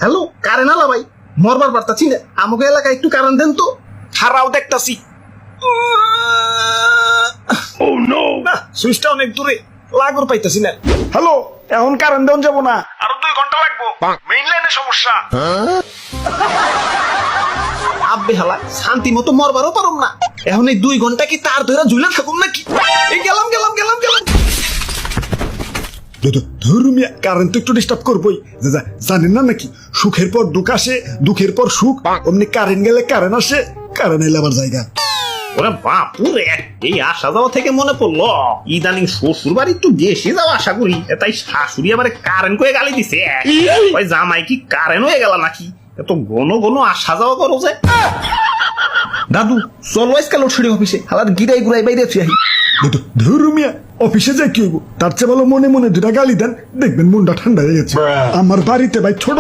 Hello current আলা ভাই, মরবার পারতাছি না, আমাকে এলাকায় একটু কারেন্ট দেন তো। হারাও দেখতাছি। না, সুইচটা অনেক দূরে, লাগর পাইতাছি না। হ্যালো, এখন কারেন্ট দেন যাবো না, আরো 2 ঘন্টা লাগবো, মেইন লাইনে সমস্যা। আব্বে হালা শান্তি মতো মরবারও পারুম না, এখন এই 2 ঘন্টা কি তার ধরে ঝুলে থাকুম নাকি? এই গেলাম। ধর্মিয়া কারেন্ট তো একটু ডিস্টার্ব করবোই, জানেন না নাকি সুখের পর দুঃখ আসে, দুঃখের পর সুখ, অমনি কারেন্ট গেলে কারেন্ট আসে, কারেন্ট এলে আবার জায়গা। ওরে বাপুরে, এই আসা যাওয়া থেকে মনে পড়লো ইদানিং শ্বশুর বাড়ি একটু বেশি যাওয়া আশা করি, তাই শাশুড়ি আবার কারেন্ট করে গালি দিছে। ওই জামাই কি কারেন্ট হয়ে গেল নাকি, এত ঘন ঘন আসা যাওয়া করো যে? দাদু চলো আজকে লোডশেডিং অফিসে, হালার গিরাই গুড়াই বাইরে আহি। ধর্মিয়া অফিসে যাই কি হইব, তার চেয়ে ভালো মনে মনে 2টা গালি দেন, দেখবেন মনটা ঠান্ডা হয়ে গেছে। আমার বাড়িতে ভাই ছোট